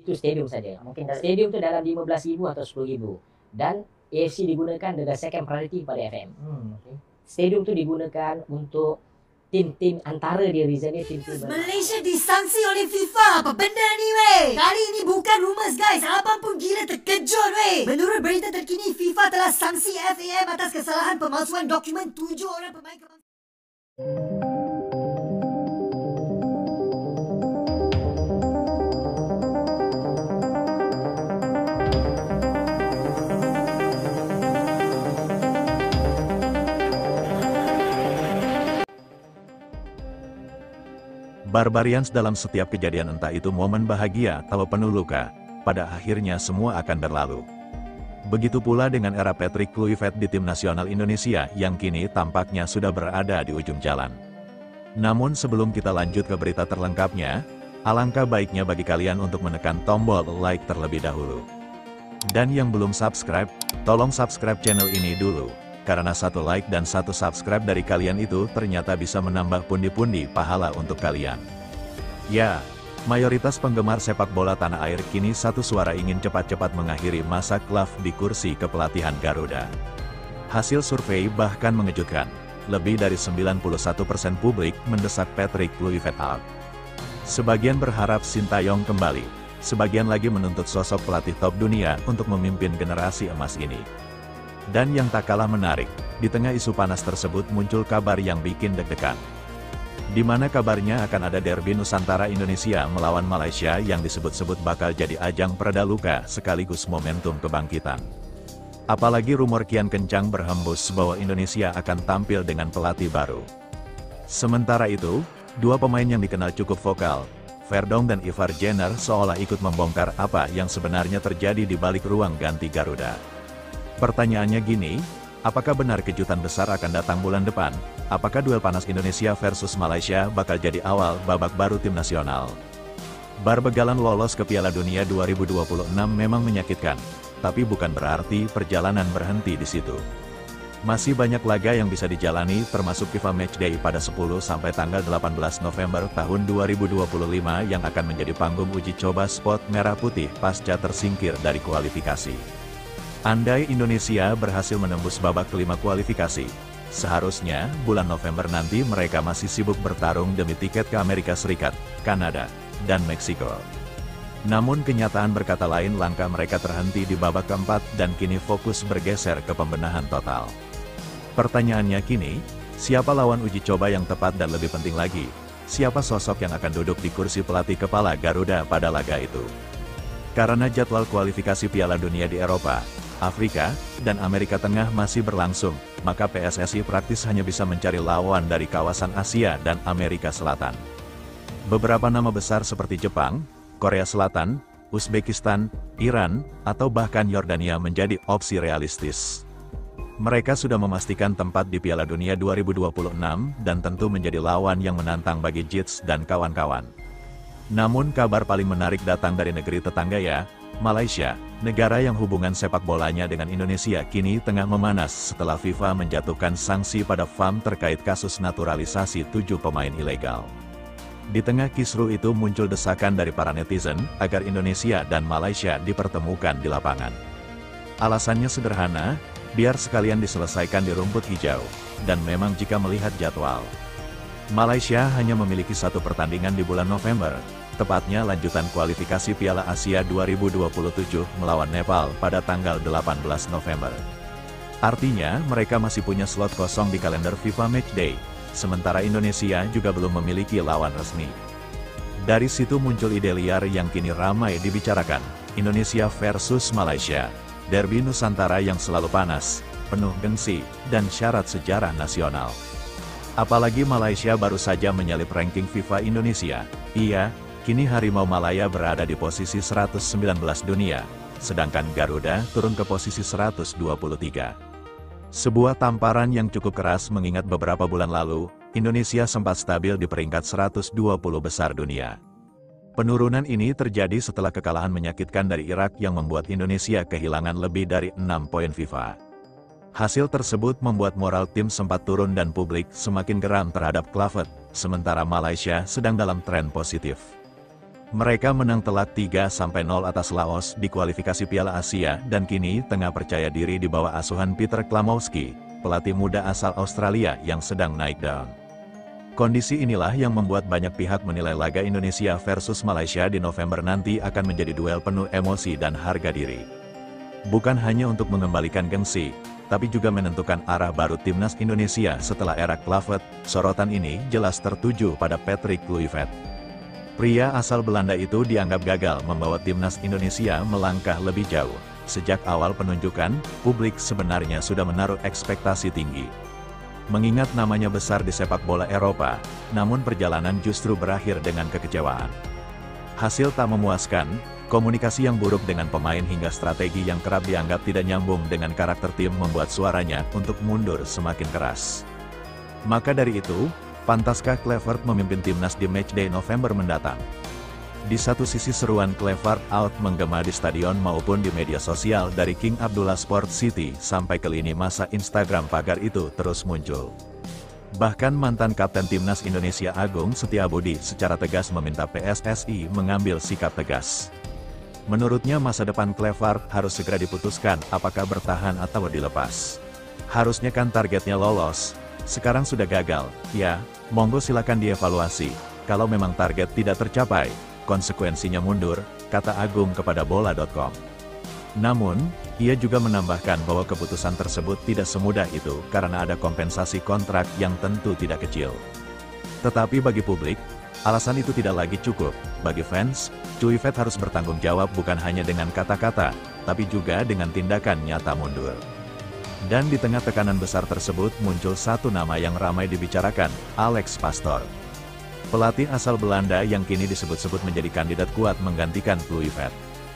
Itu stadium saja. Mungkin stadium itu dalam 15.000 atau 10.000. Dan AFC digunakan dengan second priority pada FM. Okay. Stadium itu digunakan untuk tim-tim antara di region ni, tim-tim Malaysia disanksi oleh FIFA. Apa benda ni weh? Kali ini bukan rumours guys. Abang pun gila terkejut weh. Menurut berita terkini, FIFA telah sanksi FAM atas kesalahan pemalsuan dokumen 7 orang pemain kebangsaan. Barbarians dalam setiap kejadian, entah itu momen bahagia atau penuh luka, pada akhirnya semua akan berlalu. Begitu pula dengan era Patrick Kluivert di tim nasional Indonesia yang kini tampaknya sudah berada di ujung jalan. Namun sebelum kita lanjut ke berita terlengkapnya, alangkah baiknya bagi kalian untuk menekan tombol like terlebih dahulu. Dan yang belum subscribe, tolong subscribe channel ini dulu. Karena satu like dan satu subscribe dari kalian itu ternyata bisa menambah pundi-pundi pahala untuk kalian. Ya, mayoritas penggemar sepak bola tanah air kini satu suara ingin cepat-cepat mengakhiri masa Klav di kursi kepelatihan Garuda. Hasil survei bahkan mengejutkan, lebih dari 91% publik mendesak Patrick Kluivert out. Sebagian berharap Sintayong kembali, sebagian lagi menuntut sosok pelatih top dunia untuk memimpin generasi emas ini. Dan yang tak kalah menarik, di tengah isu panas tersebut muncul kabar yang bikin deg-degan. Di mana kabarnya akan ada derby Nusantara Indonesia melawan Malaysia yang disebut-sebut bakal jadi ajang pereda luka sekaligus momentum kebangkitan. Apalagi rumor kian kencang berhembus bahwa Indonesia akan tampil dengan pelatih baru. Sementara itu, dua pemain yang dikenal cukup vokal, Verdong dan Ivar Jenner seolah ikut membongkar apa yang sebenarnya terjadi di balik ruang ganti Garuda. Pertanyaannya gini, apakah benar kejutan besar akan datang bulan depan? Apakah duel panas Indonesia versus Malaysia bakal jadi awal babak baru tim nasional? Barbegalan lolos ke Piala Dunia 2026 memang menyakitkan, tapi bukan berarti perjalanan berhenti di situ. Masih banyak laga yang bisa dijalani termasuk FIFA Matchday pada 10 sampai tanggal 18 November tahun 2025 yang akan menjadi panggung uji coba spot merah putih pasca tersingkir dari kualifikasi. Andai Indonesia berhasil menembus babak kelima kualifikasi, seharusnya bulan November nanti mereka masih sibuk bertarung demi tiket ke Amerika Serikat, Kanada, dan Meksiko. Namun kenyataan berkata lain, langkah mereka terhenti di babak keempat dan kini fokus bergeser ke pembenahan total. Pertanyaannya kini, siapa lawan uji coba yang tepat dan lebih penting lagi, siapa sosok yang akan duduk di kursi pelatih kepala Garuda pada laga itu? Karena jadwal kualifikasi Piala Dunia di Eropa, Afrika, dan Amerika Tengah masih berlangsung, maka PSSI praktis hanya bisa mencari lawan dari kawasan Asia dan Amerika Selatan. Beberapa nama besar seperti Jepang, Korea Selatan, Uzbekistan, Iran, atau bahkan Yordania menjadi opsi realistis. Mereka sudah memastikan tempat di Piala Dunia 2026 dan tentu menjadi lawan yang menantang bagi Jits dan kawan-kawan. Namun kabar paling menarik datang dari negeri tetangga ya, Malaysia, negara yang hubungan sepak bolanya dengan Indonesia kini tengah memanas setelah FIFA menjatuhkan sanksi pada FAM terkait kasus naturalisasi 7 pemain ilegal. Di tengah kisruh itu muncul desakan dari para netizen agar Indonesia dan Malaysia dipertemukan di lapangan. Alasannya sederhana, biar sekalian diselesaikan di rumput hijau, dan memang jika melihat jadwal, Malaysia hanya memiliki satu pertandingan di bulan November, tepatnya lanjutan kualifikasi Piala Asia 2027 melawan Nepal pada tanggal 18 November. Artinya, mereka masih punya slot kosong di kalender FIFA Matchday, sementara Indonesia juga belum memiliki lawan resmi. Dari situ muncul ide liar yang kini ramai dibicarakan, Indonesia versus Malaysia, derby Nusantara yang selalu panas, penuh gengsi, dan syarat sejarah nasional. Apalagi Malaysia baru saja menyalip ranking FIFA Indonesia. Iya, kini Harimau Malaya berada di posisi 119 dunia, sedangkan Garuda turun ke posisi 123. Sebuah tamparan yang cukup keras mengingat beberapa bulan lalu, Indonesia sempat stabil di peringkat 120 besar dunia. Penurunan ini terjadi setelah kekalahan menyakitkan dari Irak yang membuat Indonesia kehilangan lebih dari 6 poin FIFA. Hasil tersebut membuat moral tim sempat turun dan publik semakin geram terhadap Kluivert, sementara Malaysia sedang dalam tren positif. Mereka menang telak 3-0 atas Laos di kualifikasi Piala Asia dan kini tengah percaya diri di bawah asuhan Peter Klamowski, pelatih muda asal Australia yang sedang naik daun. Kondisi inilah yang membuat banyak pihak menilai laga Indonesia versus Malaysia di November nanti akan menjadi duel penuh emosi dan harga diri. Bukan hanya untuk mengembalikan gengsi, tapi juga menentukan arah baru timnas Indonesia setelah era Kluivert. Sorotan ini jelas tertuju pada Patrick Kluivert. Pria asal Belanda itu dianggap gagal membawa timnas Indonesia melangkah lebih jauh. Sejak awal penunjukan, publik sebenarnya sudah menaruh ekspektasi tinggi. Mengingat namanya besar di sepak bola Eropa, namun perjalanan justru berakhir dengan kekecewaan. Hasil tak memuaskan, komunikasi yang buruk dengan pemain hingga strategi yang kerap dianggap tidak nyambung dengan karakter tim membuat suaranya untuk mundur semakin keras. Maka dari itu, pantaskah Kluivert memimpin timnas di matchday November mendatang? Di satu sisi seruan Kluivert out menggema di stadion maupun di media sosial dari King Abdullah Sport City sampai ke lini masa Instagram pagar itu terus muncul. Bahkan mantan kapten timnas Indonesia Agung Setiabudi secara tegas meminta PSSI mengambil sikap tegas. Menurutnya masa depan Kluivert harus segera diputuskan apakah bertahan atau dilepas. Harusnya kan targetnya lolos. Sekarang sudah gagal, ya, monggo silakan dievaluasi. Kalau memang target tidak tercapai, konsekuensinya mundur, kata Agung kepada bola.com. Namun, ia juga menambahkan bahwa keputusan tersebut tidak semudah itu karena ada kompensasi kontrak yang tentu tidak kecil. Tetapi bagi publik, alasan itu tidak lagi cukup. Bagi fans, Kluivert harus bertanggung jawab bukan hanya dengan kata-kata, tapi juga dengan tindakan nyata mundur. Dan di tengah tekanan besar tersebut muncul satu nama yang ramai dibicarakan, Alex Pastoor. Pelatih asal Belanda yang kini disebut-sebut menjadi kandidat kuat menggantikan Kluivert.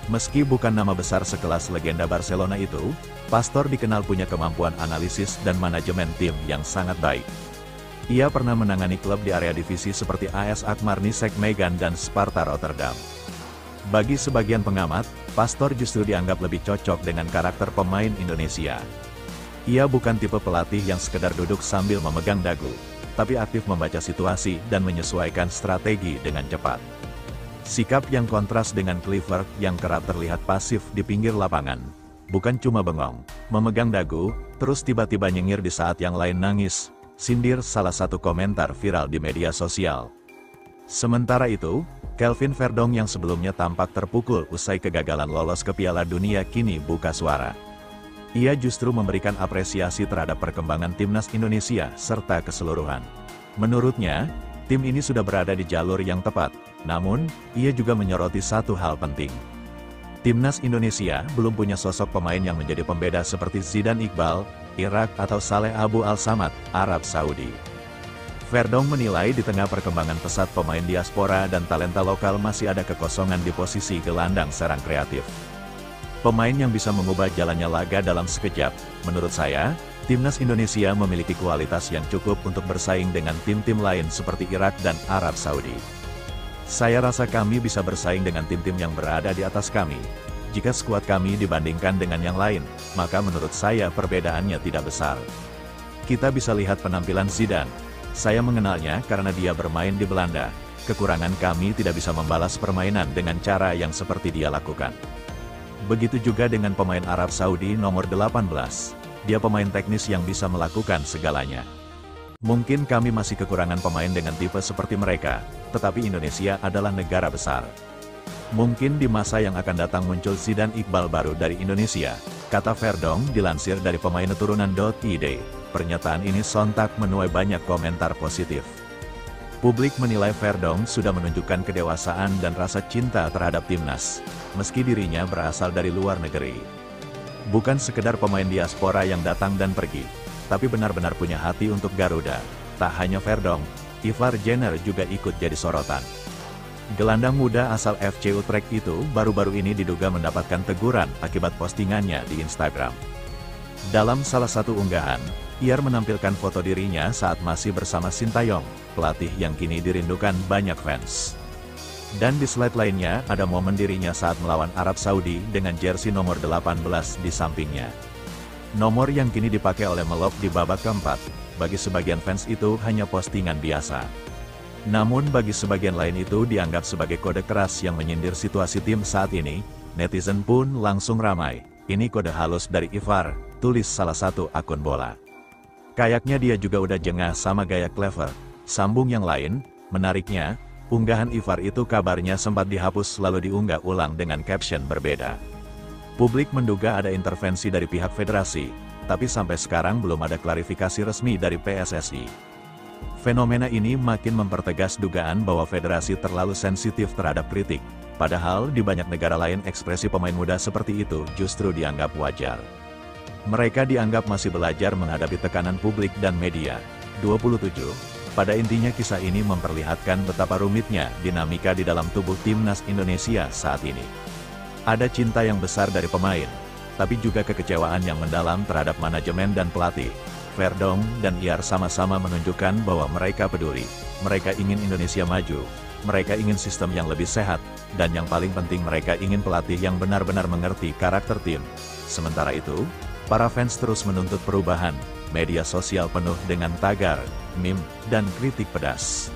Meski bukan nama besar sekelas legenda Barcelona itu, Pastoor dikenal punya kemampuan analisis dan manajemen tim yang sangat baik. Ia pernah menangani klub di area divisi seperti AS Alkmaar Nijmegen dan Sparta Rotterdam. Bagi sebagian pengamat, Pastoor justru dianggap lebih cocok dengan karakter pemain Indonesia. Ia bukan tipe pelatih yang sekedar duduk sambil memegang dagu, tapi aktif membaca situasi dan menyesuaikan strategi dengan cepat. Sikap yang kontras dengan Kluivert yang kerap terlihat pasif di pinggir lapangan. Bukan cuma bengong, memegang dagu, terus tiba-tiba nyengir di saat yang lain nangis, sindir salah satu komentar viral di media sosial. Sementara itu, Kelvin Verdong yang sebelumnya tampak terpukul usai kegagalan lolos ke Piala Dunia kini buka suara. Ia justru memberikan apresiasi terhadap perkembangan timnas Indonesia serta keseluruhan. Menurutnya, tim ini sudah berada di jalur yang tepat, namun, ia juga menyoroti satu hal penting. Timnas Indonesia belum punya sosok pemain yang menjadi pembeda seperti Zidane Iqbal, Irak atau Saleh Abu Al-Samad, Arab Saudi. Verdong menilai di tengah perkembangan pesat pemain diaspora dan talenta lokal masih ada kekosongan di posisi gelandang serang kreatif. Pemain yang bisa mengubah jalannya laga dalam sekejap. Menurut saya, timnas Indonesia memiliki kualitas yang cukup untuk bersaing dengan tim-tim lain seperti Irak dan Arab Saudi. Saya rasa kami bisa bersaing dengan tim-tim yang berada di atas kami. Jika skuad kami dibandingkan dengan yang lain, maka menurut saya perbedaannya tidak besar. Kita bisa lihat penampilan Zidane. Saya mengenalnya karena dia bermain di Belanda. Kekurangan kami tidak bisa membalas permainan dengan cara yang seperti dia lakukan. Begitu juga dengan pemain Arab Saudi nomor 18. Dia pemain teknis yang bisa melakukan segalanya. Mungkin kami masih kekurangan pemain dengan tipe seperti mereka, tetapi Indonesia adalah negara besar. Mungkin di masa yang akan datang muncul Zidane Iqbal baru dari Indonesia, kata Verdong dilansir dari pemain keturunan.id. Pernyataan ini sontak menuai banyak komentar positif. Publik menilai Verdong sudah menunjukkan kedewasaan dan rasa cinta terhadap timnas, meski dirinya berasal dari luar negeri. Bukan sekedar pemain diaspora yang datang dan pergi, tapi benar-benar punya hati untuk Garuda. Tak hanya Verdong, Ivar Jenner juga ikut jadi sorotan. Gelandang muda asal FC Utrecht itu baru-baru ini diduga mendapatkan teguran akibat postingannya di Instagram. Dalam salah satu unggahan, Ivar menampilkan foto dirinya saat masih bersama Sintayong, pelatih yang kini dirindukan banyak fans. Dan di slide lainnya ada momen dirinya saat melawan Arab Saudi dengan jersey nomor 18 di sampingnya. Nomor yang kini dipakai oleh Melok di babak keempat, bagi sebagian fans itu hanya postingan biasa. Namun bagi sebagian lain itu dianggap sebagai kode keras yang menyindir situasi tim saat ini. Netizen pun langsung ramai. Ini kode halus dari Ivar, tulis salah satu akun bola. Kayaknya dia juga udah jengah sama gaya clever. Sambung yang lain, menariknya, unggahan Ivar itu kabarnya sempat dihapus lalu diunggah ulang dengan caption berbeda. Publik menduga ada intervensi dari pihak federasi, tapi sampai sekarang belum ada klarifikasi resmi dari PSSI. Fenomena ini makin mempertegas dugaan bahwa federasi terlalu sensitif terhadap kritik, padahal di banyak negara lain ekspresi pemain muda seperti itu justru dianggap wajar. Mereka dianggap masih belajar menghadapi tekanan publik dan media. 27. Pada intinya kisah ini memperlihatkan betapa rumitnya dinamika di dalam tubuh timnas Indonesia saat ini. Ada cinta yang besar dari pemain, tapi juga kekecewaan yang mendalam terhadap manajemen dan pelatih. Verdong dan Iar sama-sama menunjukkan bahwa mereka peduli, mereka ingin Indonesia maju, mereka ingin sistem yang lebih sehat, dan yang paling penting mereka ingin pelatih yang benar-benar mengerti karakter tim. Sementara itu, para fans terus menuntut perubahan, media sosial penuh dengan tagar, meme, dan kritik pedas.